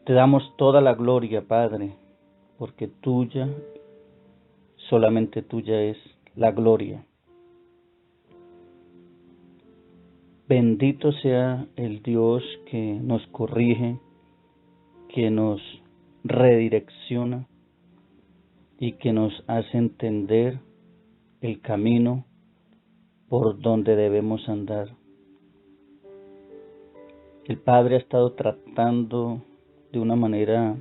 Te damos toda la gloria, Padre, porque tuya, solamente tuya es la gloria. Bendito sea el Dios que nos corrige, que nos redirecciona y que nos hace entender el camino por donde debemos andar. El Padre ha estado tratando de una manera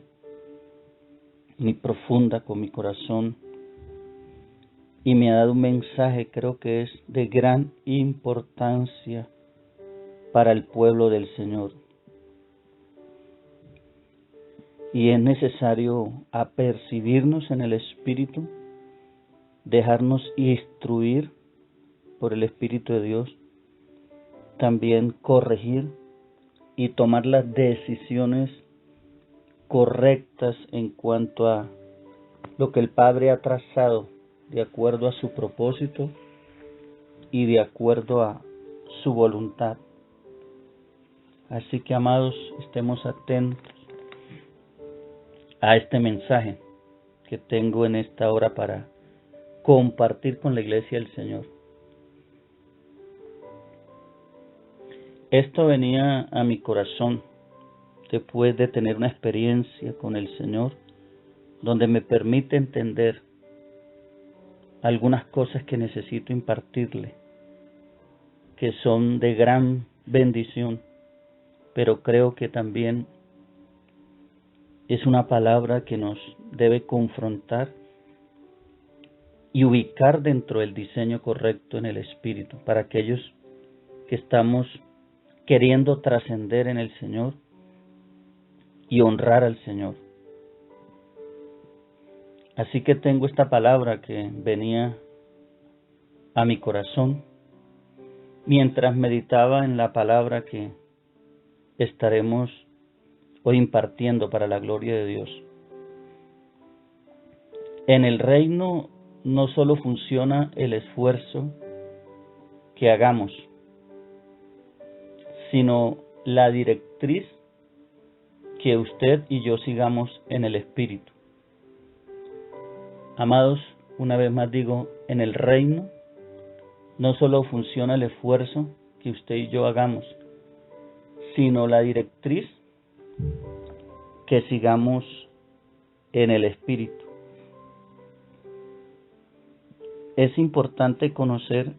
muy profunda con mi corazón y me ha dado un mensaje, creo que es de gran importancia para el pueblo del Señor. Y es necesario apercibirnos en el Espíritu, dejarnos instruir por el Espíritu de Dios, también corregir y tomar las decisiones correctas en cuanto a lo que el Padre ha trazado de acuerdo a su propósito y de acuerdo a su voluntad. Así que, amados, estemos atentos a este mensaje que tengo en esta hora para compartir con la iglesia del Señor. Esto venía a mi corazón después de tener una experiencia con el Señor, donde me permite entender algunas cosas que necesito impartirle, que son de gran bendición, pero creo que también es una palabra que nos debe confrontar y ubicar dentro del diseño correcto en el Espíritu, para aquellos que estamos queriendo trascender en el Señor y honrar al Señor. Así que tengo esta palabra que venía a mi corazón mientras meditaba en la palabra que estaremos hoy impartiendo para la gloria de Dios. En el reino no solo funciona el esfuerzo que hagamos, sino la directriz que usted y yo sigamos en el Espíritu. Amados, una vez más digo, en el reino no solo funciona el esfuerzo que usted y yo hagamos, sino la directriz que sigamos en el Espíritu. Es importante conocer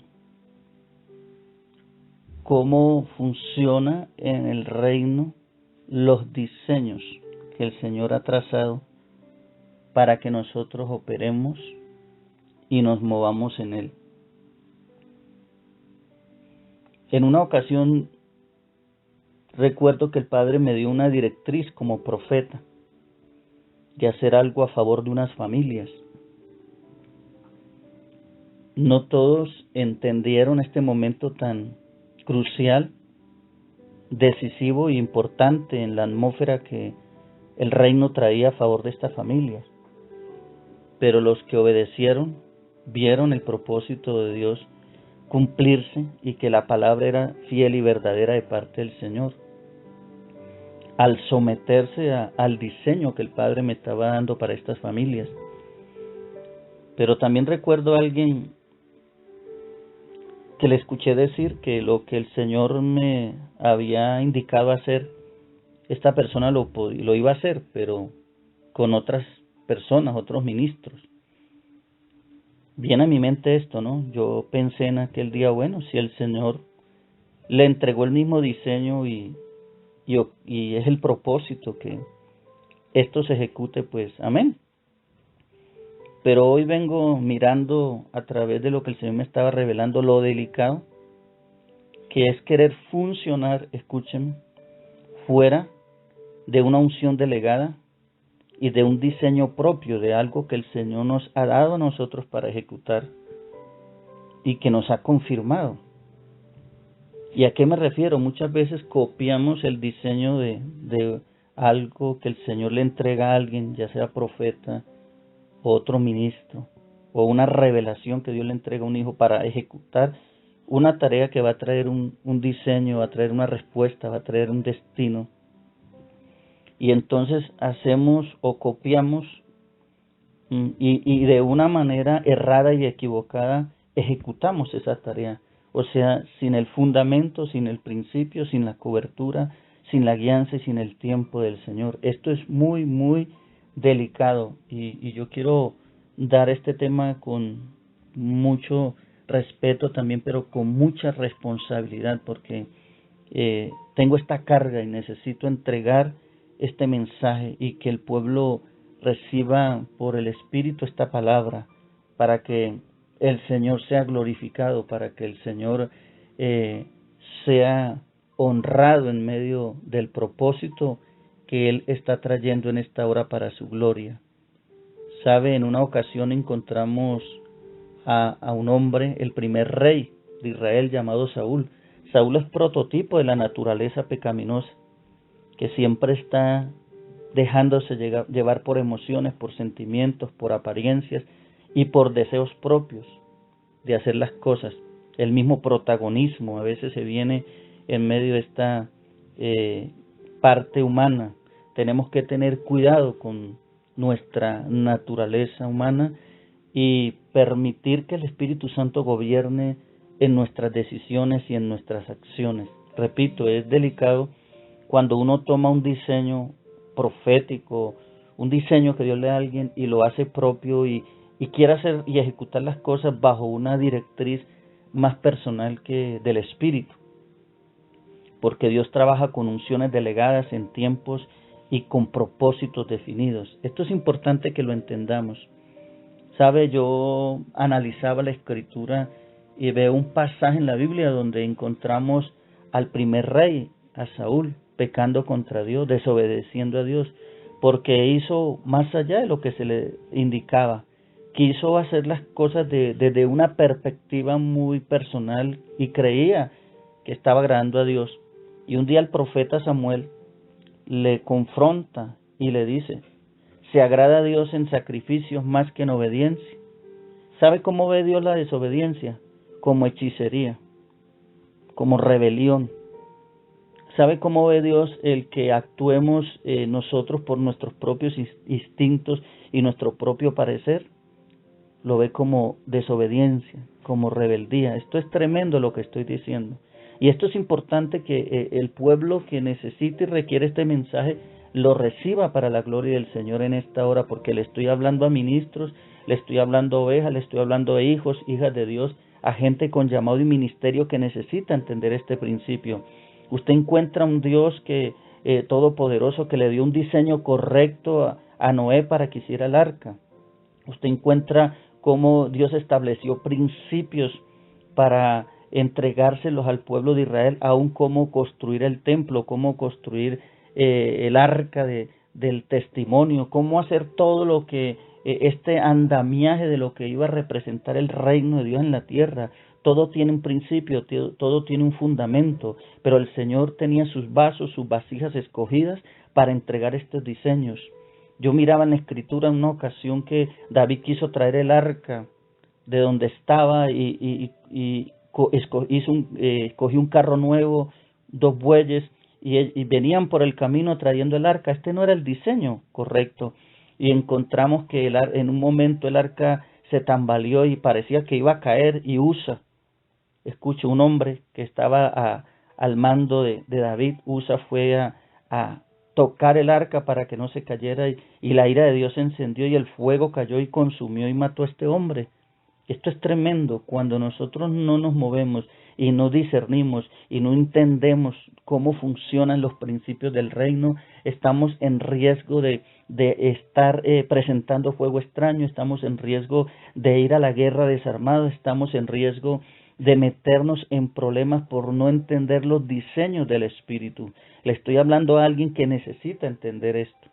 cómo funciona en el reino los diseños que el Señor ha trazado para que nosotros operemos y nos movamos en él. En una ocasión recuerdo que el Padre me dio una directriz como profeta de hacer algo a favor de unas familias. No todos entendieron este momento tan crucial, decisivo e importante en la atmósfera que el reino traía a favor de estas familias. Pero los que obedecieron vieron el propósito de Dios cumplirse y que la palabra era fiel y verdadera de parte del Señor. Al someterse al diseño que el Padre me estaba dando para estas familias. Pero también recuerdo a alguien que le escuché decir que lo que el Señor me había indicado hacer, esta persona lo iba a hacer, pero con otras personas, otros ministros. Viene a mi mente esto, ¿no? Yo pensé en aquel día, bueno, si el Señor le entregó el mismo diseño y es el propósito que esto se ejecute, pues amén. Pero hoy vengo mirando a través de lo que el Señor me estaba revelando, lo delicado que es querer funcionar, escúchenme, fuera de una unción delegada y de un diseño propio, de algo que el Señor nos ha dado a nosotros para ejecutar y que nos ha confirmado. ¿Y a qué me refiero? Muchas veces copiamos el diseño de algo que el Señor le entrega a alguien, ya sea profeta o otro ministro, o una revelación que Dios le entrega a un hijo para ejecutar una tarea que va a traer un diseño, va a traer una respuesta, va a traer un destino. Y entonces hacemos o copiamos y de una manera errada y equivocada ejecutamos esa tarea. O sea, sin el fundamento, sin el principio, sin la cobertura, sin la guianza y sin el tiempo del Señor. Esto es muy, muy delicado y yo quiero dar este tema con mucho respeto también, pero con mucha responsabilidad, porque tengo esta carga y necesito entregar este mensaje y que el pueblo reciba por el Espíritu esta palabra para que el Señor sea glorificado, para que el Señor sea honrado en medio del propósito que Él está trayendo en esta hora para su gloria. Sabe, en una ocasión encontramos a un hombre, el primer rey de Israel llamado Saúl. Saúl es prototipo de la naturaleza pecaminosa, que siempre está dejándose llevar por emociones, por sentimientos, por apariencias y por deseos propios de hacer las cosas. El mismo protagonismo a veces se viene en medio de esta parte humana. Tenemos que tener cuidado con nuestra naturaleza humana y permitir que el Espíritu Santo gobierne en nuestras decisiones y en nuestras acciones. Repito, es delicado cuando uno toma un diseño profético, un diseño que Dios le da a alguien y lo hace propio y quiere hacer y ejecutar las cosas bajo una directriz más personal que del Espíritu, porque Dios trabaja con unciones delegadas en tiempos y con propósitos definidos. Esto es importante que lo entendamos. Sabe, yo analizaba la Escritura y veo un pasaje en la Biblia donde encontramos al primer rey, a Saúl, pecando contra Dios, desobedeciendo a Dios, porque hizo más allá de lo que se le indicaba. Quiso hacer las cosas desde una perspectiva muy personal y creía que estaba agradando a Dios. Y un día el profeta Samuel le confronta y le dice: ¿se agrada a Dios en sacrificios más que en obediencia? ¿Sabe cómo ve Dios la desobediencia? Como hechicería, como rebelión. ¿Sabe cómo ve Dios el que actuemos nosotros por nuestros propios instintos y nuestro propio parecer? Lo ve como desobediencia, como rebeldía. Esto es tremendo lo que estoy diciendo. Y esto es importante que el pueblo que necesite y requiere este mensaje lo reciba para la gloria del Señor en esta hora, porque le estoy hablando a ministros, le estoy hablando a ovejas, le estoy hablando a hijos, hijas de Dios, a gente con llamado y ministerio que necesita entender este principio. Usted encuentra un Dios que todopoderoso, que le dio un diseño correcto a Noé para que hiciera el arca. Usted encuentra cómo Dios estableció principios para entregárselos al pueblo de Israel, aún cómo construir el templo, cómo construir el arca del testimonio, cómo hacer todo lo que este andamiaje de lo que iba a representar el reino de Dios en la tierra. Todo tiene un principio, todo tiene un fundamento, pero el Señor tenía sus vasos, sus vasijas escogidas para entregar estos diseños. Yo miraba en la Escritura en una ocasión que David quiso traer el arca de donde estaba escogió un carro nuevo, 2 bueyes, y venían por el camino trayendo el arca. Este no era el diseño correcto. Y encontramos que en un momento el arca se tambaleó y parecía que iba a caer, y Usa, escucho, un hombre que estaba al mando de David, Usa fue a tocar el arca para que no se cayera, y la ira de Dios se encendió y el fuego cayó y consumió y mató a este hombre. Esto es tremendo. Cuando nosotros no nos movemos y no discernimos y no entendemos cómo funcionan los principios del reino, estamos en riesgo de estar presentando fuego extraño, estamos en riesgo de ir a la guerra desarmados, estamos en riesgo de meternos en problemas por no entender los diseños del Espíritu. Le estoy hablando a alguien que necesita entender esto.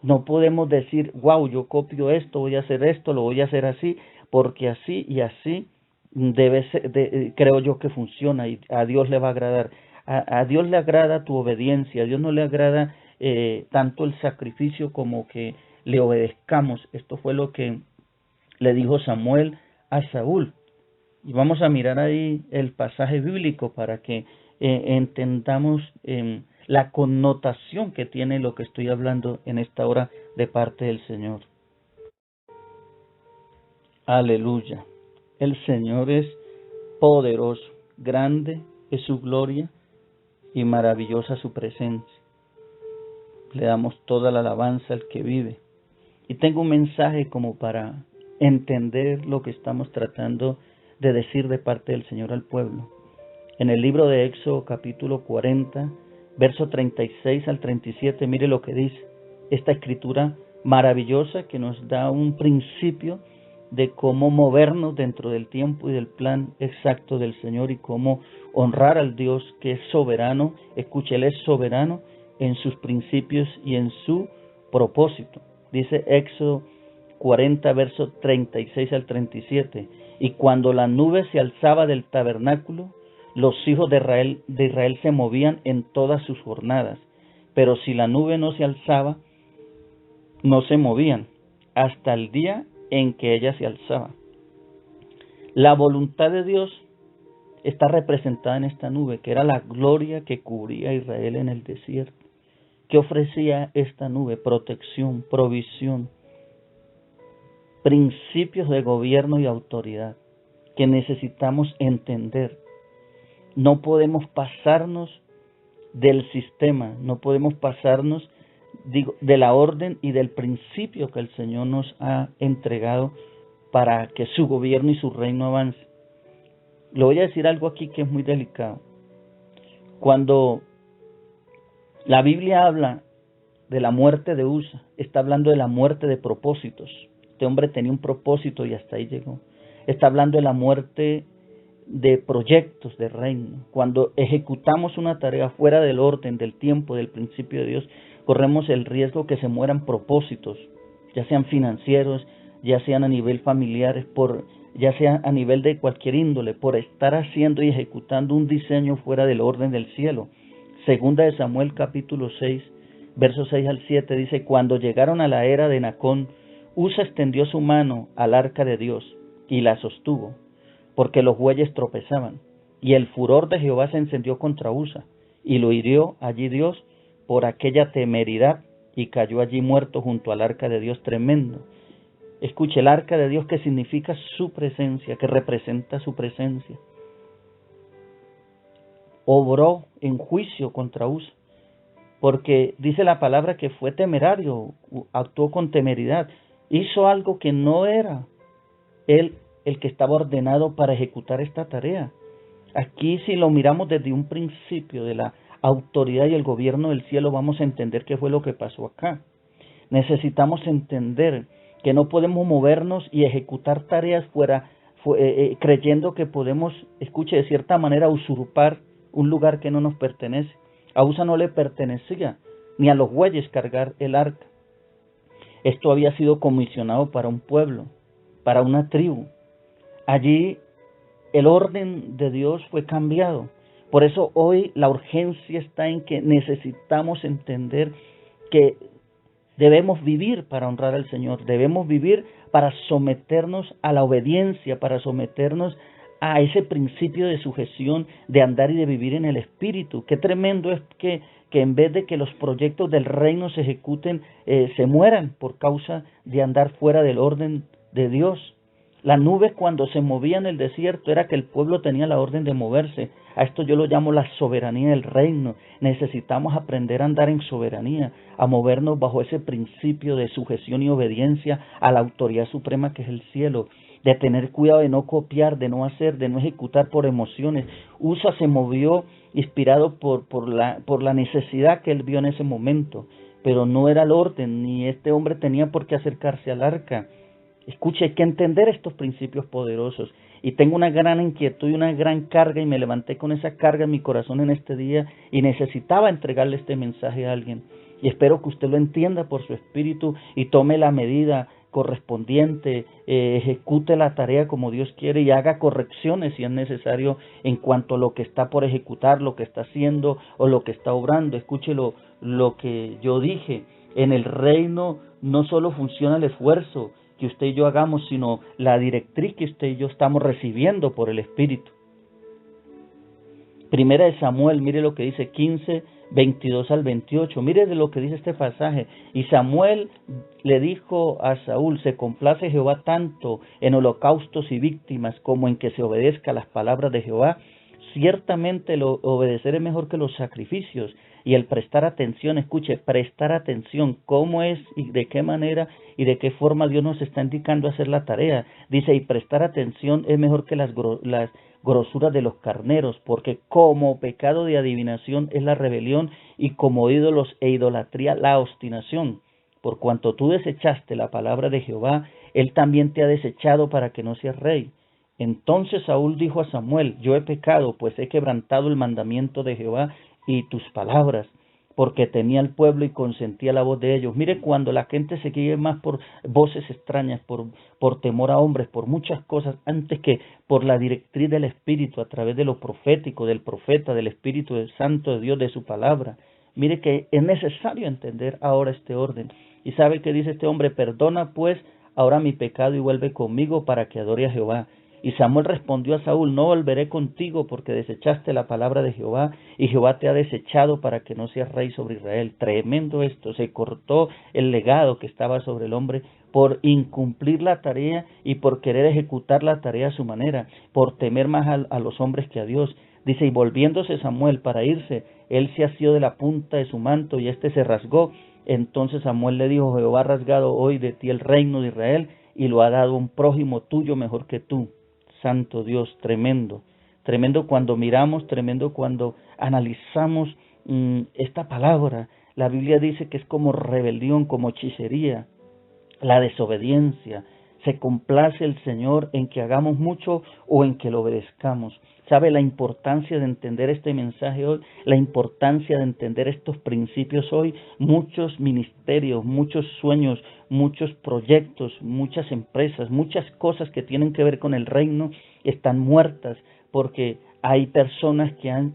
No podemos decir, wow, yo copio esto, voy a hacer esto, lo voy a hacer así, porque así y así debe ser, creo yo que funciona y a Dios le va a agradar. A Dios le agrada tu obediencia, a Dios no le agrada tanto el sacrificio como que le obedezcamos. Esto fue lo que le dijo Samuel a Saúl. Y vamos a mirar ahí el pasaje bíblico para que entendamos la connotación que tiene lo que estoy hablando en esta hora de parte del Señor. Aleluya. El Señor es poderoso, grande es su gloria y maravillosa su presencia. Le damos toda la alabanza al que vive. Y tengo un mensaje como para entender lo que estamos tratando de decir de parte del Señor al pueblo. En el libro de Éxodo capítulo 40, verso 36 al 37, mire lo que dice esta escritura maravillosa que nos da un principio de cómo movernos dentro del tiempo y del plan exacto del Señor y cómo honrar al Dios que es soberano. Escuche, Él es soberano en sus principios y en su propósito. Dice Éxodo 40, verso 36 al 37. Y cuando la nube se alzaba del tabernáculo, los hijos de Israel se movían en todas sus jornadas. Pero si la nube no se alzaba, no se movían, hasta el día en que ella se alzaba. La voluntad de Dios está representada en esta nube, que era la gloria que cubría a Israel en el desierto. ¿Qué ofrecía esta nube? Protección, provisión, principios de gobierno y autoridad que necesitamos entender. No podemos pasarnos del sistema, no podemos pasarnos de la orden y del principio que el Señor nos ha entregado para que su gobierno y su reino avance. Le voy a decir algo aquí que es muy delicado. Cuando la Biblia habla de la muerte de Usa, está hablando de la muerte de propósitos. Este hombre tenía un propósito y hasta ahí llegó. Está hablando de la muerte de proyectos de reino. Cuando ejecutamos una tarea fuera del orden, del tiempo, del principio de Dios, corremos el riesgo que se mueran propósitos, ya sean financieros, ya sean a nivel familiar, ya sea a nivel de cualquier índole, por estar haciendo y ejecutando un diseño fuera del orden del cielo. Segunda de Samuel capítulo 6, versos 6 al 7 dice: cuando llegaron a la era de Nacón, Usa extendió su mano al arca de Dios y la sostuvo, porque los bueyes tropezaban. Y el furor de Jehová se encendió contra Usa, y lo hirió allí Dios por aquella temeridad, y cayó allí muerto junto al arca de Dios tremendo. Escuche, el arca de Dios, que significa su presencia, que representa su presencia, obró en juicio contra Usa, porque dice la palabra que fue temerario, actuó con temeridad, hizo algo que no era él el que estaba ordenado para ejecutar esta tarea. Aquí, si lo miramos desde un principio de la autoridad y el gobierno del cielo, vamos a entender qué fue lo que pasó acá. Necesitamos entender que no podemos movernos y ejecutar tareas creyendo que podemos, escuche, de cierta manera usurpar un lugar que no nos pertenece. A Usa no le pertenecía ni a los bueyes cargar el arca. Esto había sido comisionado para un pueblo, para una tribu. Allí el orden de Dios fue cambiado. Por eso hoy la urgencia está en que necesitamos entender que debemos vivir para honrar al Señor, debemos vivir para someternos a la obediencia, para someternos a ese principio de sujeción, de andar y de vivir en el Espíritu. Qué tremendo es que en vez de que los proyectos del reino se ejecuten, se mueran por causa de andar fuera del orden de Dios. La nube, cuando se movía en el desierto, era que el pueblo tenía la orden de moverse. A esto yo lo llamo la soberanía del reino. Necesitamos aprender a andar en soberanía, a movernos bajo ese principio de sujeción y obediencia a la autoridad suprema que es el cielo, de tener cuidado de no copiar, de no hacer, de no ejecutar por emociones. Usa se movió inspirado por la necesidad que él vio en ese momento, pero no era el orden, ni este hombre tenía por qué acercarse al arca. Escuche, hay que entender estos principios poderosos. Y tengo una gran inquietud y una gran carga, y me levanté con esa carga en mi corazón en este día, y necesitaba entregarle este mensaje a alguien. Y espero que usted lo entienda por su espíritu y tome la medida correspondiente, ejecute la tarea como Dios quiere y haga correcciones si es necesario en cuanto a lo que está por ejecutar, lo que está haciendo o lo que está obrando. Escuche lo que yo dije: en el reino no solo funciona el esfuerzo que usted y yo hagamos, sino la directriz que usted y yo estamos recibiendo por el Espíritu. Primera de Samuel, mire lo que dice, 15, 22 al 28. Mire de lo que dice este pasaje. Y Samuel le dijo a Saúl: se complace Jehová tanto en holocaustos y víctimas como en que se obedezca las palabras de Jehová. Ciertamente el obedecer es mejor que los sacrificios, y el prestar atención, escuche, prestar atención, cómo es y de qué manera y de qué forma Dios nos está indicando hacer la tarea. Dice, y prestar atención es mejor que las grosuras de los carneros, porque como pecado de adivinación es la rebelión, y como ídolos e idolatría la obstinación. Por cuanto tú desechaste la palabra de Jehová, él también te ha desechado para que no seas rey. Entonces Saúl dijo a Samuel: yo he pecado, pues he quebrantado el mandamiento de Jehová y tus palabras, porque temía al pueblo y consentía la voz de ellos. Mire, cuando la gente se guíe más por voces extrañas, por temor a hombres, por muchas cosas, antes que por la directriz del Espíritu, a través de lo profético, del profeta, del Espíritu del Santo de Dios, de su palabra. Mire que es necesario entender ahora este orden. ¿Y sabe qué dice este hombre? Perdona pues ahora mi pecado y vuelve conmigo para que adore a Jehová. Y Samuel respondió a Saúl: no volveré contigo, porque desechaste la palabra de Jehová, y Jehová te ha desechado para que no seas rey sobre Israel. Tremendo esto. Se cortó el legado que estaba sobre el hombre por incumplir la tarea y por querer ejecutar la tarea a su manera, por temer más a los hombres que a Dios. Dice, y volviéndose Samuel para irse, él se asió de la punta de su manto y éste se rasgó. Entonces Samuel le dijo: Jehová ha rasgado hoy de ti el reino de Israel y lo ha dado a un prójimo tuyo mejor que tú. Santo Dios, tremendo, tremendo cuando miramos, tremendo cuando analizamos esta palabra. La Biblia dice que es como rebelión, como hechicería, la desobediencia. Se complace el Señor en que hagamos mucho o en que lo obedezcamos. ¿Sabe la importancia de entender este mensaje hoy? La importancia de entender estos principios hoy. Muchos ministerios, muchos sueños, muchos proyectos, muchas empresas, muchas cosas que tienen que ver con el reino están muertas porque hay personas que han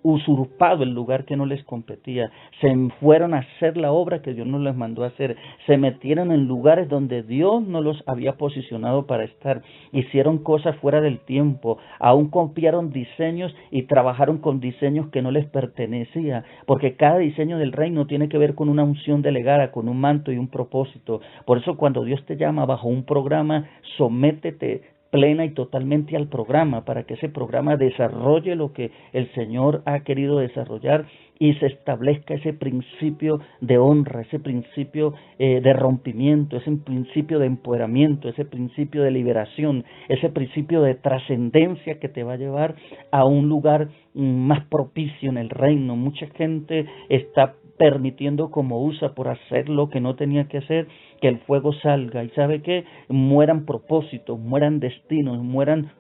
usurpado el lugar que no les competía, se fueron a hacer la obra que Dios no les mandó a hacer, se metieron en lugares donde Dios no los había posicionado para estar, hicieron cosas fuera del tiempo, aún copiaron diseños y trabajaron con diseños que no les pertenecía, porque cada diseño del reino tiene que ver con una unción delegada, con un manto y un propósito. Por eso cuando Dios te llama bajo un programa, sométete plena y totalmente al programa, para que ese programa desarrolle lo que el Señor ha querido desarrollar y se establezca ese principio de honra, ese principio de rompimiento, ese principio de empoderamiento, ese principio de liberación, ese principio de trascendencia que te va a llevar a un lugar más propicio en el reino. Mucha gente está permitiendo como usa por hacer lo que no tenía que hacer, que el fuego salga y sabe que mueran propósitos, mueran destinos, mueran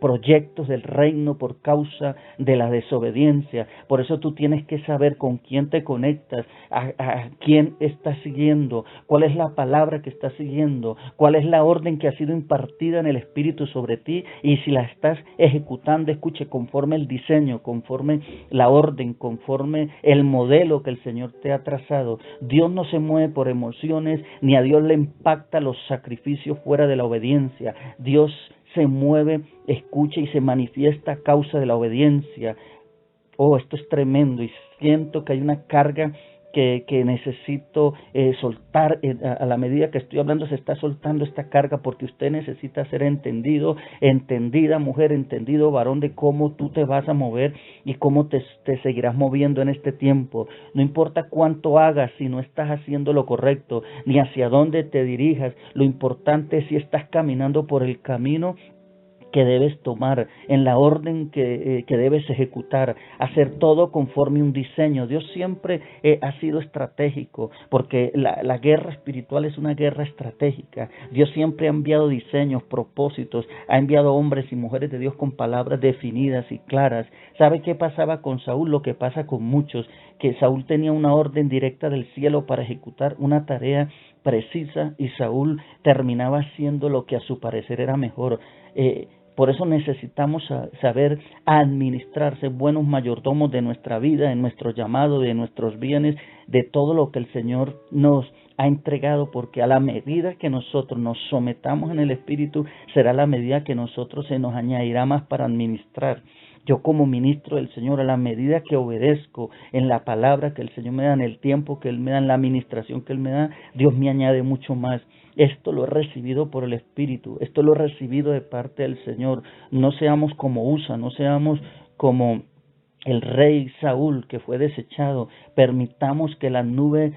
proyectos del reino por causa de la desobediencia. Por eso tú tienes que saber con quién te conectas, a quién estás siguiendo, cuál es la palabra que estás siguiendo, cuál es la orden que ha sido impartida en el Espíritu sobre ti, y si la estás ejecutando, escuche, conforme el diseño, conforme la orden, conforme el modelo que el Señor te ha trazado. Dios no se mueve por emociones, ni a Dios le impacta los sacrificios fuera de la obediencia. Dios se mueve, escucha y se manifiesta a causa de la obediencia. Oh, esto es tremendo y siento que hay una carga que necesito soltar. A la medida que estoy hablando se está soltando esta carga, porque usted necesita ser entendido, entendida mujer, entendido varón, de cómo tú te vas a mover y cómo te seguirás moviendo en este tiempo. No importa cuánto hagas si no estás haciendo lo correcto, ni hacia dónde te dirijas. Lo importante es si estás caminando por el camino que debes tomar, en la orden que debes ejecutar, hacer todo conforme un diseño. Dios siempre ha sido estratégico, porque la guerra espiritual es una guerra estratégica. Dios siempre ha enviado diseños, propósitos, ha enviado hombres y mujeres de Dios con palabras definidas y claras. ¿Sabe qué pasaba con Saúl? Lo que pasa con muchos, que Saúl tenía una orden directa del cielo para ejecutar una tarea precisa, y Saúl terminaba haciendo lo que a su parecer era mejor. Por eso necesitamos saber administrarse, buenos mayordomos de nuestra vida, de nuestro llamado, de nuestros bienes, de todo lo que el Señor nos ha entregado, porque a la medida que nosotros nos sometamos en el Espíritu, será la medida que nosotros se nos añadirá más para administrar. Yo como ministro del Señor, a la medida que obedezco en la palabra que el Señor me da, en el tiempo que Él me da, en la administración que Él me da, Dios me añade mucho más. Esto lo he recibido por el Espíritu, esto lo he recibido de parte del Señor. No seamos como Usa, no seamos como el rey Saúl que fue desechado. Permitamos que la nube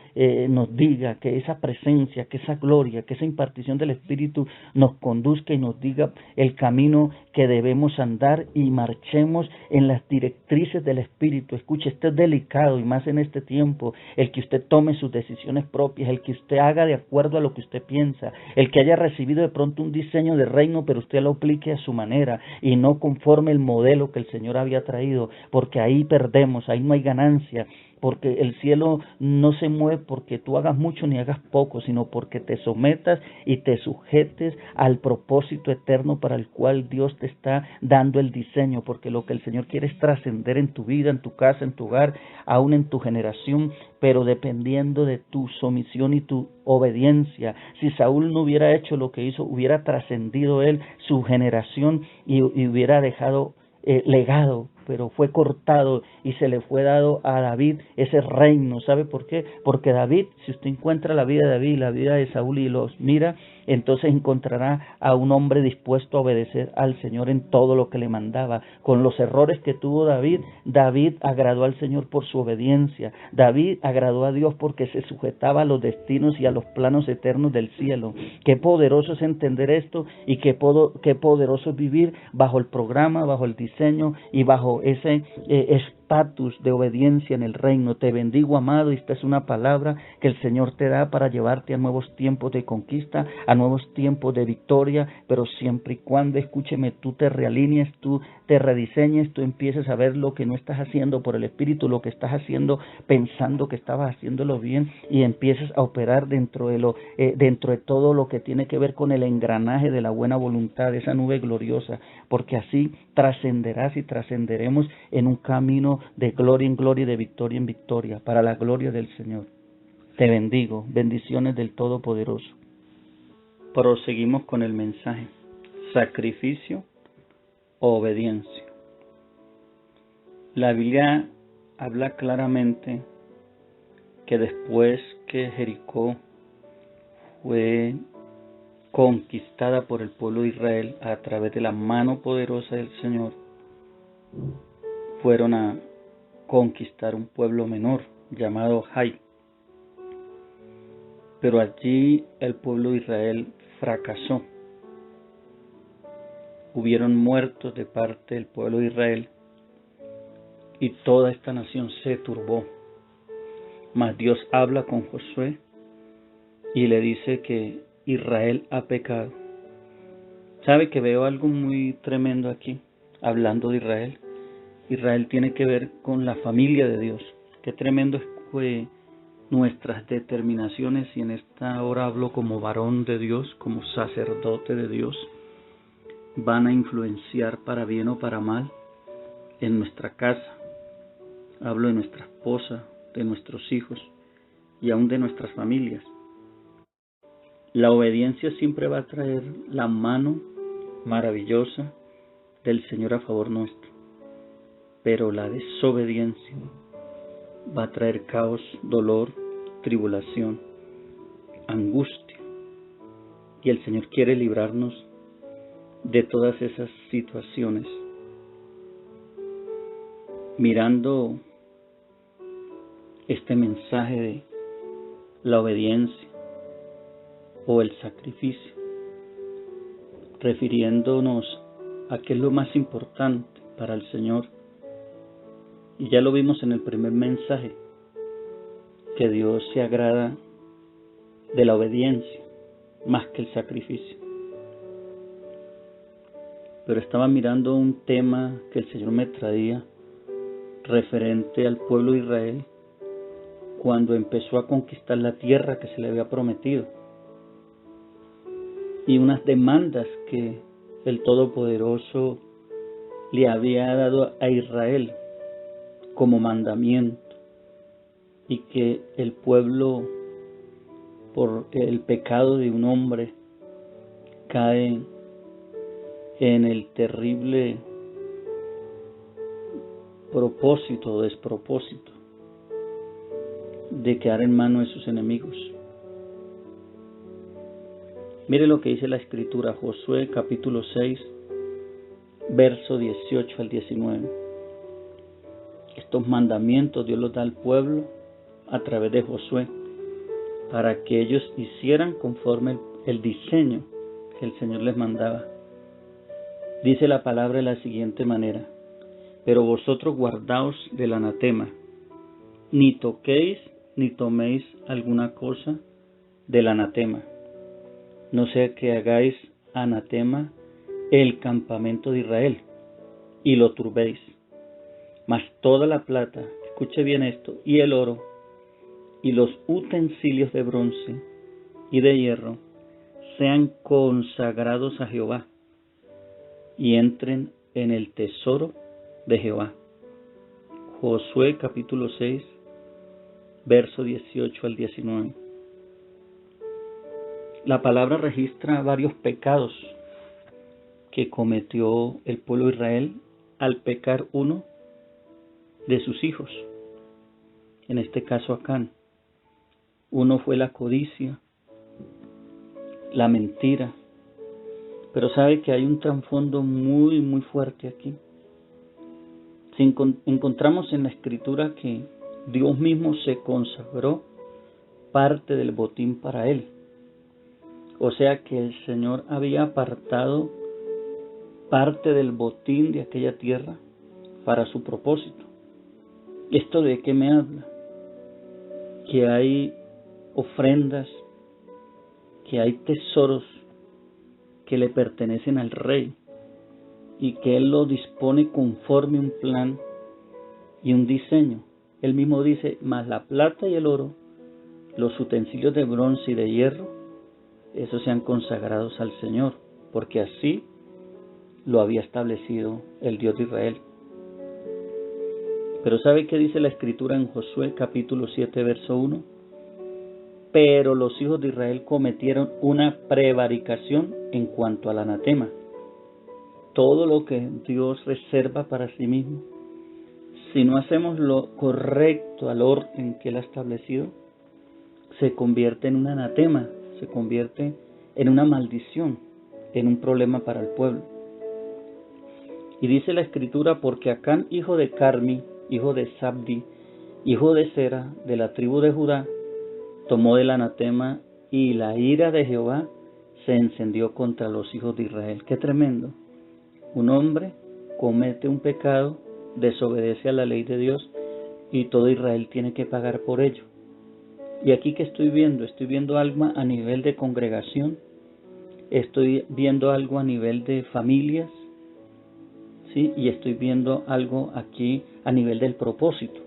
nos diga, que esa presencia, que esa gloria, que esa impartición del Espíritu nos conduzca y nos diga el camino que debemos andar, y marchemos en las directrices del Espíritu. Escuche, esto es delicado, y más en este tiempo, el que usted tome sus decisiones propias, el que usted haga de acuerdo a lo que usted piensa, el que haya recibido de pronto un diseño de reino, pero usted lo aplique a su manera y no conforme el modelo que el Señor había traído, porque ahí perdemos, ahí no hay ganancia. Porque el cielo no se mueve porque tú hagas mucho ni hagas poco, sino porque te sometas y te sujetes al propósito eterno para el cual Dios te está dando el diseño, porque lo que el Señor quiere es trascender en tu vida, en tu casa, en tu hogar, aún en tu generación, pero dependiendo de tu sumisión y tu obediencia. Si Saúl no hubiera hecho lo que hizo, hubiera trascendido él su generación y hubiera dejado legado, pero fue cortado y se le fue dado a David ese reino. ¿Sabe por qué? Porque David, si usted encuentra la vida de David, la vida de Saúl y los mira, entonces encontrará a un hombre dispuesto a obedecer al Señor en todo lo que le mandaba. Con los errores que tuvo David, David agradó al Señor por su obediencia. David agradó a Dios porque se sujetaba a los destinos y a los planos eternos del cielo. Qué poderoso es entender esto, y qué poderoso es vivir bajo el programa, bajo el diseño y bajo ese estatus de obediencia en el reino. Te bendigo, amado, y esta es una palabra que el Señor te da para llevarte a nuevos tiempos de conquista, a nuevos tiempos de victoria, pero siempre y cuando, escúcheme, tú te realinees, tú te rediseñes, tú empieces a ver lo que no estás haciendo por el Espíritu, lo que estás haciendo pensando que estabas haciéndolo bien, y empieces a operar dentro de todo lo que tiene que ver con el engranaje de la buena voluntad, de esa nube gloriosa, porque así trascenderás y trascenderemos en un camino de gloria en gloria y de victoria en victoria, para la gloria del Señor. Te bendigo, bendiciones del Todopoderoso. Proseguimos con el mensaje: sacrificio o obediencia. La Biblia habla claramente que después que Jericó fue conquistada por el pueblo de Israel a través de la mano poderosa del Señor, fueron a conquistar un pueblo menor llamado Jai. Pero allí el pueblo de Israel fracasó. Hubieron muertos de parte del pueblo de Israel y toda esta nación se turbó. Mas Dios habla con Josué y le dice que Israel ha pecado. ¿Sabe que veo algo muy tremendo aquí? Hablando de Israel. Israel tiene que ver con la familia de Dios. Qué tremendo es que nuestras determinaciones, y en esta hora hablo como varón de Dios, como sacerdote de Dios, van a influenciar para bien o para mal en nuestra casa. Hablo de nuestra esposa, de nuestros hijos y aún de nuestras familias. La obediencia siempre va a traer la mano maravillosa del Señor a favor nuestro, pero la desobediencia va a traer caos, dolor, tribulación, angustia, y el Señor quiere librarnos de todas esas situaciones. Mirando este mensaje de la obediencia o el sacrificio, refiriéndonos a qué es lo más importante para el Señor, y ya lo vimos en el primer mensaje, que Dios se agrada de la obediencia más que el sacrificio. Pero estaba mirando un tema que el Señor me traía referente al pueblo de Israel cuando empezó a conquistar la tierra que se le había prometido, y unas demandas que el Todopoderoso le había dado a Israel como mandamiento, y que el pueblo, por el pecado de un hombre, cae en el terrible propósito o despropósito de quedar en manos de sus enemigos. Mire lo que dice la Escritura, Josué capítulo 6, verso 18 al 19. Estos mandamientos Dios los da al pueblo a través de Josué, para que ellos hicieran conforme el diseño que el Señor les mandaba. Dice la palabra de la siguiente manera: pero vosotros guardaos del anatema, ni toquéis ni toméis alguna cosa del anatema, no sea que hagáis anatema el campamento de Israel y lo turbéis. Mas toda la plata, escuche bien esto, y el oro, y los utensilios de bronce y de hierro, sean consagrados a Jehová, y entren en el tesoro de Jehová. Josué capítulo 6, verso 18 al 19. La palabra registra varios pecados que cometió el pueblo de Israel al pecar uno de sus hijos, en este caso Acán. Uno fue la codicia, la mentira, pero sabe que hay un trasfondo muy fuerte aquí. Si encontramos en la Escritura que Dios mismo se consagró parte del botín para él, o sea que el Señor había apartado parte del botín de aquella tierra para su propósito. ¿Esto de qué me habla? Que hay ofrendas, que hay tesoros que le pertenecen al rey y que él lo dispone conforme un plan y un diseño. Él mismo dice: mas la plata y el oro, los utensilios de bronce y de hierro, esos sean consagrados al Señor, porque así lo había establecido el Dios de Israel. Pero ¿sabe qué dice la Escritura en Josué capítulo 7, verso 1? Pero los hijos de Israel cometieron una prevaricación en cuanto al anatema. Todo lo que Dios reserva para sí mismo, si no hacemos lo correcto al orden que Él ha establecido, se convierte en un anatema, se convierte en una maldición, en un problema para el pueblo. Y dice la Escritura: porque Acán, hijo de Carmi, hijo de Sabdi, hijo de Sera, de la tribu de Judá, tomó del anatema, y la ira de Jehová se encendió contra los hijos de Israel. ¡Qué tremendo! Un hombre comete un pecado, desobedece a la ley de Dios, y todo Israel tiene que pagar por ello. Y aquí que estoy viendo algo a nivel de congregación, estoy viendo algo a nivel de familias, ¿sí? Y estoy viendo algo aquí a nivel del propósito.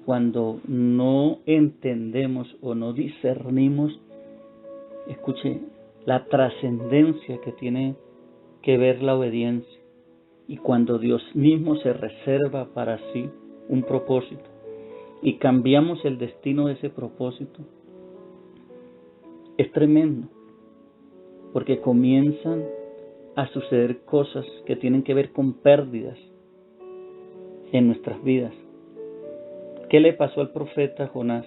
Cuando no entendemos o no discernimos, escuche, la trascendencia que tiene que ver la obediencia, y cuando Dios mismo se reserva para sí un propósito y cambiamos el destino de ese propósito, es tremendo, porque comienzan a suceder cosas que tienen que ver con pérdidas en nuestras vidas. ¿Qué le pasó al profeta Jonás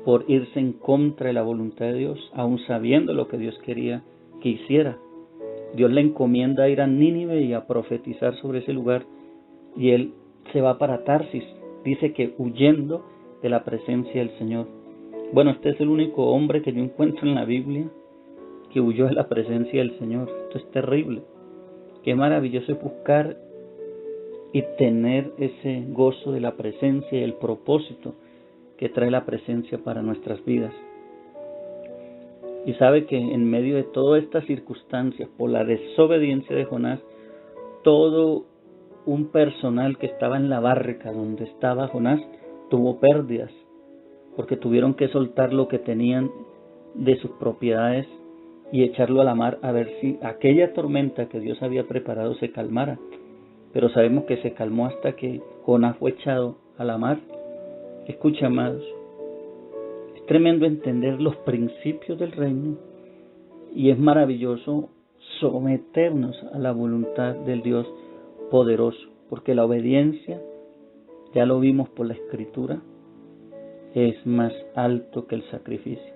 por irse en contra de la voluntad de Dios, aun sabiendo lo que Dios quería que hiciera? Dios le encomienda ir a Nínive y a profetizar sobre ese lugar, y él se va para Tarsis, dice que huyendo de la presencia del Señor. Bueno, este es el único hombre que yo encuentro en la Biblia que huyó de la presencia del Señor. Esto es terrible. Qué maravilloso es buscar y tener ese gozo de la presencia y el propósito que trae la presencia para nuestras vidas. Y sabe que en medio de todas estas circunstancias, por la desobediencia de Jonás, todo un personal que estaba en la barca donde estaba Jonás tuvo pérdidas, porque tuvieron que soltar lo que tenían de sus propiedades y echarlo a la mar a ver si aquella tormenta que Dios había preparado se calmara. Pero sabemos que se calmó hasta que Jonás fue echado a la mar. Escucha, amados, es tremendo entender los principios del reino, y es maravilloso someternos a la voluntad del Dios poderoso, porque la obediencia, ya lo vimos por la Escritura, es más alto que el sacrificio.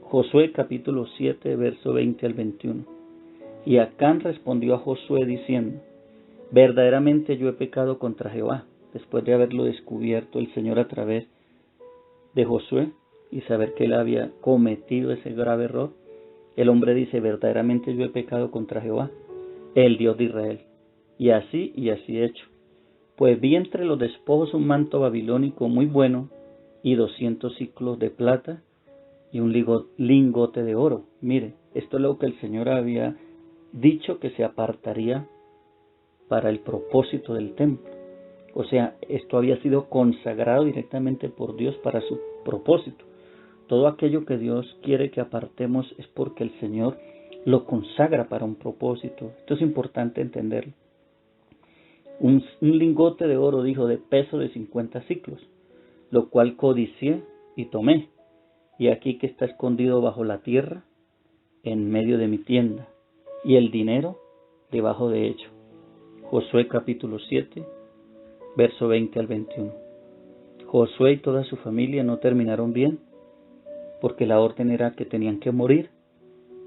Josué capítulo 7, verso 20 al 21. Y Acán respondió a Josué diciendo: verdaderamente yo he pecado contra Jehová. Después de haberlo descubierto el Señor a través de Josué y saber que él había cometido ese grave error, el hombre dice: verdaderamente yo he pecado contra Jehová, el Dios de Israel. Y así he hecho. Pues vi entre los despojos un manto babilónico muy bueno y 200 siclos de plata y un lingote de oro. Mire, esto es lo que el Señor había dicho que se apartaría para el propósito del templo. O sea, esto había sido consagrado directamente por Dios para su propósito. Todo aquello que Dios quiere que apartemos es porque el Señor lo consagra para un propósito. Esto es importante entenderlo. Un lingote de oro, dijo, de peso de 50 siclos, lo cual codicié y tomé. Y aquí que está escondido bajo la tierra, en medio de mi tienda, y el dinero debajo de ello. Josué capítulo 7, verso 20 al 21. Josué y toda su familia no terminaron bien, porque la orden era que tenían que morir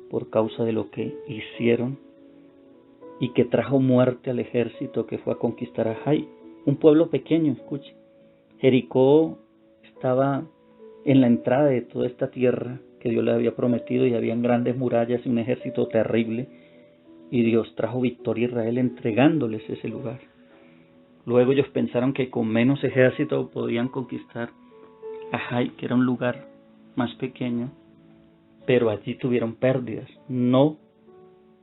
por causa de lo que hicieron y que trajo muerte al ejército que fue a conquistar a Jai, un pueblo pequeño. Escuche, Jericó estaba en la entrada de toda esta tierra que Dios le había prometido, y habían grandes murallas y un ejército terrible, y Dios trajo victoria a Israel entregándoles ese lugar. Luego ellos pensaron que con menos ejército podían conquistar a Jai, que era un lugar más pequeño, pero allí tuvieron pérdidas, no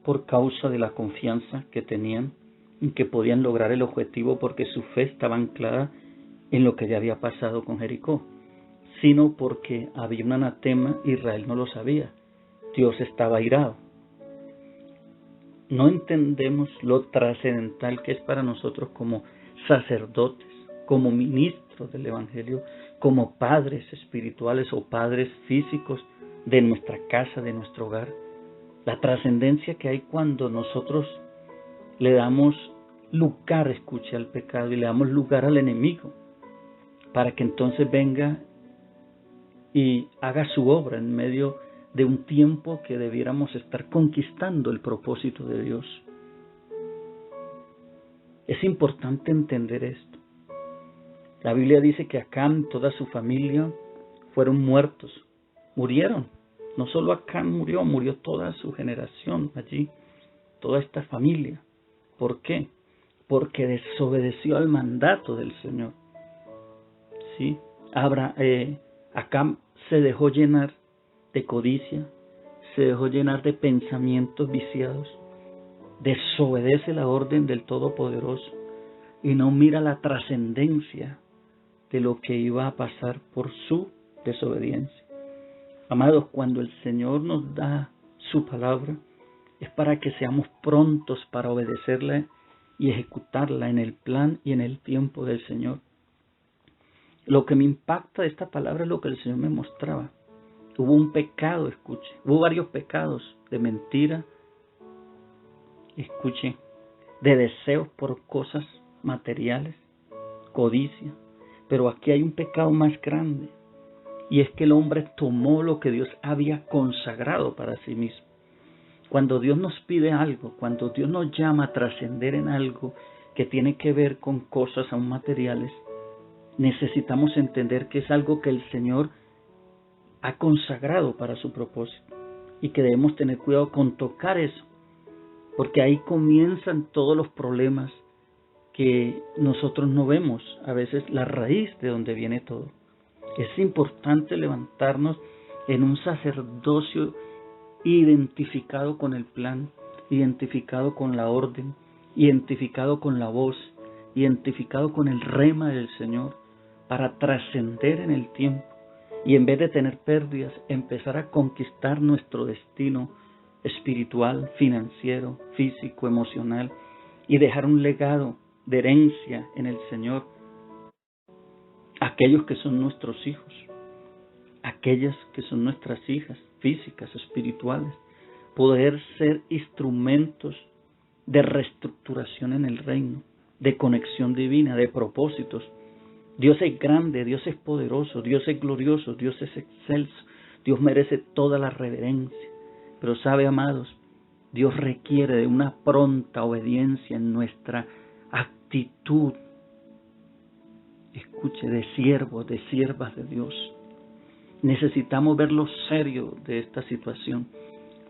por causa de la confianza que tenían en que podían lograr el objetivo, porque su fe estaba anclada en lo que ya había pasado con Jericó, sino porque había un anatema. Israel no lo sabía, Dios estaba airado. No entendemos lo trascendental que es para nosotros como sacerdotes, como ministros del Evangelio, como padres espirituales o padres físicos de nuestra casa, de nuestro hogar. La trascendencia que hay cuando nosotros le damos lugar, escuche, al pecado, y le damos lugar al enemigo, para que entonces venga y haga su obra en medio de un tiempo que debiéramos estar conquistando el propósito de Dios. Es importante entender esto. La Biblia dice que Acán y toda su familia fueron muertos, murieron. No solo Acán murió toda su generación allí, toda esta familia. ¿Por qué? Porque desobedeció al mandato del Señor. ¿Sí? Acán se dejó llenar de codicia, se dejó llenar de pensamientos viciados, desobedece la orden del Todopoderoso y no mira la trascendencia de lo que iba a pasar por su desobediencia. Amados, cuando el Señor nos da su palabra, es para que seamos prontos para obedecerla y ejecutarla en el plan y en el tiempo del Señor. Lo que me impacta de esta palabra es lo que el Señor me mostraba. Hubo un pecado, escuche, hubo varios pecados de mentira, escuche, de deseos por cosas materiales, codicia. Pero aquí hay un pecado más grande, y es que el hombre tomó lo que Dios había consagrado para sí mismo. Cuando Dios nos pide algo, cuando Dios nos llama a trascender en algo que tiene que ver con cosas aún materiales, necesitamos entender que es algo que el Señor ha consagrado para su propósito, y que debemos tener cuidado con tocar eso, porque ahí comienzan todos los problemas que nosotros no vemos, a veces la raíz de donde viene todo. Es importante levantarnos en un sacerdocio identificado con el plan, identificado con la orden, identificado con la voz, identificado con el rema del Señor, para trascender en el tiempo y, en vez de tener pérdidas, empezar a conquistar nuestro destino espiritual, financiero, físico, emocional, y dejar un legado de herencia en el Señor a aquellos que son nuestros hijos, aquellas que son nuestras hijas físicas, espirituales, poder ser instrumentos de reestructuración en el reino, de conexión divina, de propósitos. Dios es grande, Dios es poderoso, Dios es glorioso, Dios es excelso. Dios merece toda la reverencia. Pero sabe, amados, Dios requiere de una pronta obediencia en nuestra actitud. Escuche, de siervos, de siervas de Dios. Necesitamos ver lo serio de esta situación.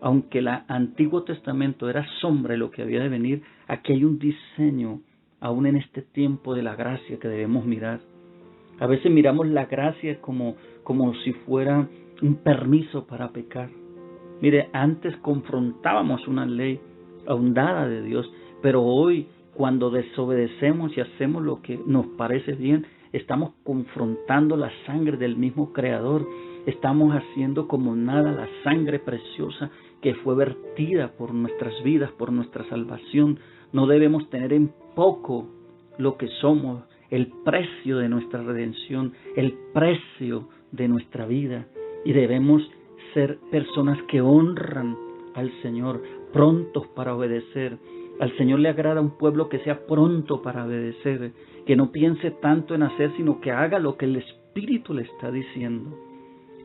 Aunque el Antiguo Testamento era sombra de lo que había de venir, aquí hay un diseño, aún en este tiempo, de la gracia que debemos mirar. A veces miramos la gracia como si fuera un permiso para pecar. Mire, antes confrontábamos una ley ahondada de Dios, pero hoy, cuando desobedecemos y hacemos lo que nos parece bien, estamos confrontando la sangre del mismo Creador. Estamos haciendo como nada la sangre preciosa que fue vertida por nuestras vidas, por nuestra salvación. No debemos tener en poco lo que somos, el precio de nuestra redención, el precio de nuestra vida. Y debemos ser personas que honran al Señor, prontos para obedecer. Al Señor le agrada un pueblo que sea pronto para obedecer, que no piense tanto en hacer, sino que haga lo que el Espíritu le está diciendo.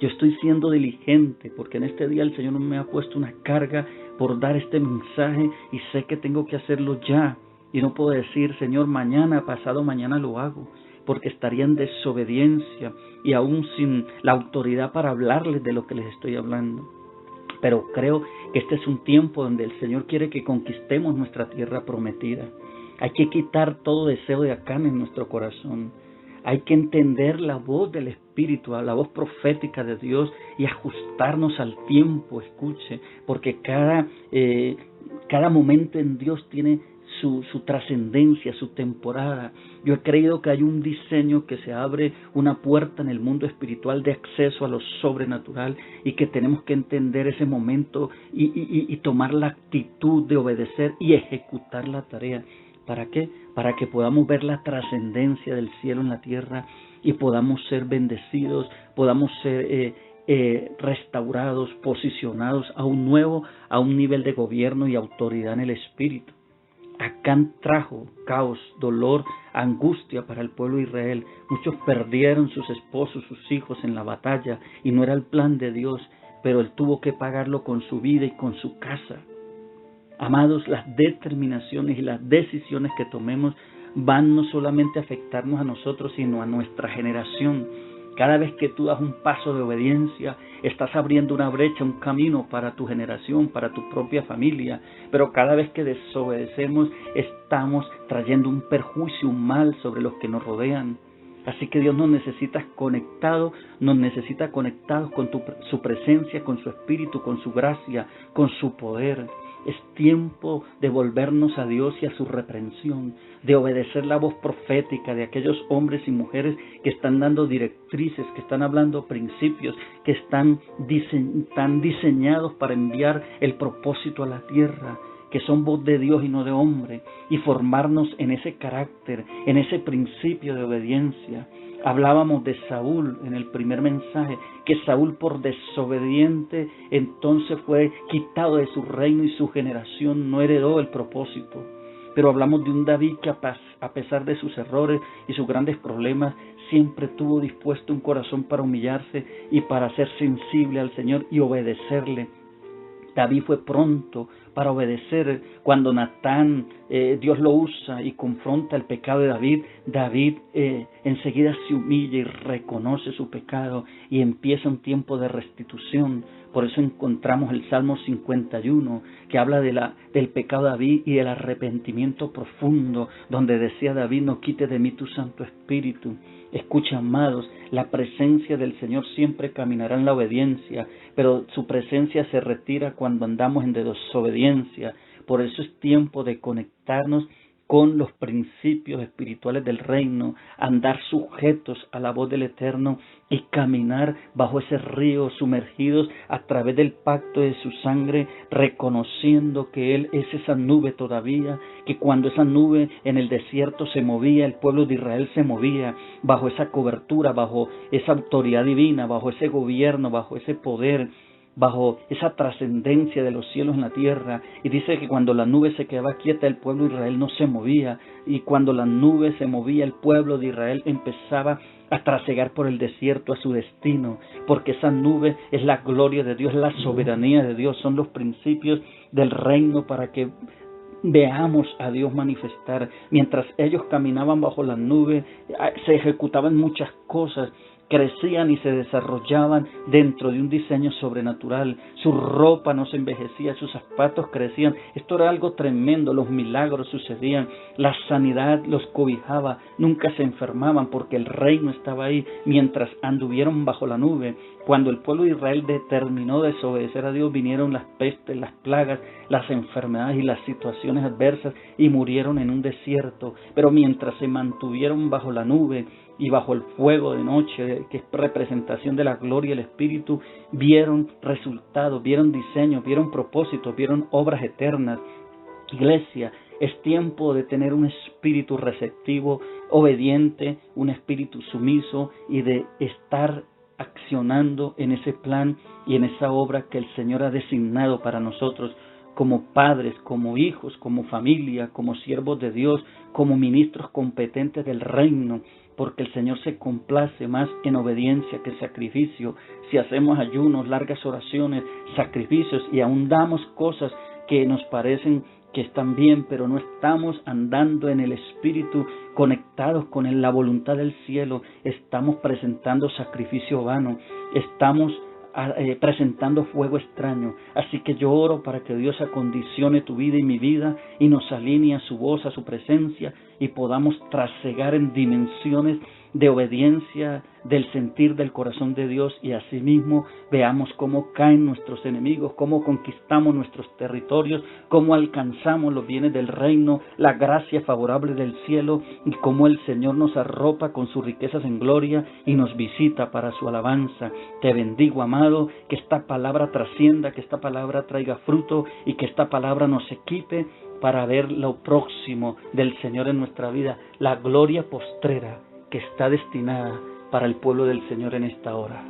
Yo estoy siendo diligente porque en este día el Señor me ha puesto una carga por dar este mensaje y sé que tengo que hacerlo ya. Y no puedo decir, Señor, mañana, pasado mañana lo hago, porque estaría en desobediencia y aún sin la autoridad para hablarles de lo que les estoy hablando. Pero creo que este es un tiempo donde el Señor quiere que conquistemos nuestra tierra prometida. Hay que quitar todo deseo de acá en nuestro corazón. Hay que entender la voz del Espíritu, la voz profética de Dios y ajustarnos al tiempo, escuche, porque cada momento en Dios tiene su trascendencia, su temporada. Yo he creído que hay un diseño que se abre una puerta en el mundo espiritual de acceso a lo sobrenatural y que tenemos que entender ese momento y tomar la actitud de obedecer y ejecutar la tarea. ¿Para qué? Para que podamos ver la trascendencia del cielo en la tierra y podamos ser bendecidos, podamos ser restaurados, posicionados a un nivel de gobierno y autoridad en el Espíritu. Acán trajo caos, dolor, angustia para el pueblo de Israel. Muchos perdieron sus esposos, sus hijos en la batalla y no era el plan de Dios, pero él tuvo que pagarlo con su vida y con su casa. Amados, las determinaciones y las decisiones que tomemos van no solamente a afectarnos a nosotros, sino a nuestra generación. Cada vez que tú das un paso de obediencia, estás abriendo una brecha, un camino para tu generación, para tu propia familia. Pero cada vez que desobedecemos, estamos trayendo un perjuicio, un mal sobre los que nos rodean. Así que Dios nos necesita conectados con su presencia, con su Espíritu, con su gracia, con su poder. Es tiempo de volvernos a Dios y a su reprensión, de obedecer la voz profética de aquellos hombres y mujeres que están dando directrices, que están hablando principios, que están diseñados para enviar el propósito a la tierra, que son voz de Dios y no de hombre, y formarnos en ese carácter, en ese principio de obediencia. Hablábamos de Saúl en el primer mensaje, que Saúl por desobediente entonces fue quitado de su reino y su generación no heredó el propósito. Pero hablamos de un David que a pesar de sus errores y sus grandes problemas, siempre tuvo dispuesto un corazón para humillarse y para ser sensible al Señor y obedecerle. David fue pronto para obedecer. Cuando Natán, Dios lo usa y confronta el pecado de David, David enseguida se humilla y reconoce su pecado y empieza un tiempo de restitución. Por eso encontramos el Salmo 51 que habla del pecado de David y del arrepentimiento profundo, donde decía David: no quite de mí tu Santo Espíritu. Escucha, amados, la presencia del Señor siempre caminará en la obediencia, pero su presencia se retira cuando andamos en desobediencia. Por eso es tiempo de conectarnos con los principios espirituales del reino, andar sujetos a la voz del Eterno y caminar bajo ese río, sumergidos a través del pacto de su sangre, reconociendo que Él es esa nube todavía, que cuando esa nube en el desierto se movía, el pueblo de Israel se movía bajo esa cobertura, bajo esa autoridad divina, bajo ese gobierno, bajo ese poder, bajo esa trascendencia de los cielos en la tierra. Y dice que cuando la nube se quedaba quieta, el pueblo de Israel no se movía. Y cuando la nube se movía, el pueblo de Israel empezaba a trasegar por el desierto a su destino, porque esa nube es la gloria de Dios, la soberanía de Dios, son los principios del reino para que veamos a Dios manifestar. Mientras ellos caminaban bajo la nube, se ejecutaban muchas cosas, crecían y se desarrollaban dentro de un diseño sobrenatural. Su ropa no se envejecía, sus zapatos crecían. Esto era algo tremendo, los milagros sucedían, la sanidad los cobijaba, nunca se enfermaban porque el reino estaba ahí mientras anduvieron bajo la nube. Cuando el pueblo de Israel determinó desobedecer a Dios, vinieron las pestes, las plagas, las enfermedades y las situaciones adversas y murieron en un desierto. Pero mientras se mantuvieron bajo la nube y bajo el fuego de noche, que es representación de la gloria del Espíritu, vieron resultados, vieron diseños, vieron propósitos, vieron obras eternas. Iglesia, es tiempo de tener un espíritu receptivo, obediente, un espíritu sumiso y de estar accionando en ese plan y en esa obra que el Señor ha designado para nosotros como padres, como hijos, como familia, como siervos de Dios, como ministros competentes del reino, porque el Señor se complace más en obediencia que sacrificio. Si hacemos ayunos, largas oraciones, sacrificios y aún damos cosas que nos parecen que están bien, pero no estamos andando en el Espíritu, conectados con la voluntad del cielo, estamos presentando sacrificio vano, estamos presentando fuego extraño. Así que yo oro para que Dios acondicione tu vida y mi vida y nos alinee a su voz, a su presencia y podamos trasegar en dimensiones de obediencia, del sentir del corazón de Dios y asimismo veamos cómo caen nuestros enemigos, cómo conquistamos nuestros territorios, cómo alcanzamos los bienes del reino, la gracia favorable del cielo y cómo el Señor nos arropa con sus riquezas en gloria y nos visita para su alabanza. Te bendigo, amado, que esta palabra trascienda, que esta palabra traiga fruto y que esta palabra nos equipe para ver lo próximo del Señor en nuestra vida, la gloria postrera que está destinada para el pueblo del Señor en esta hora.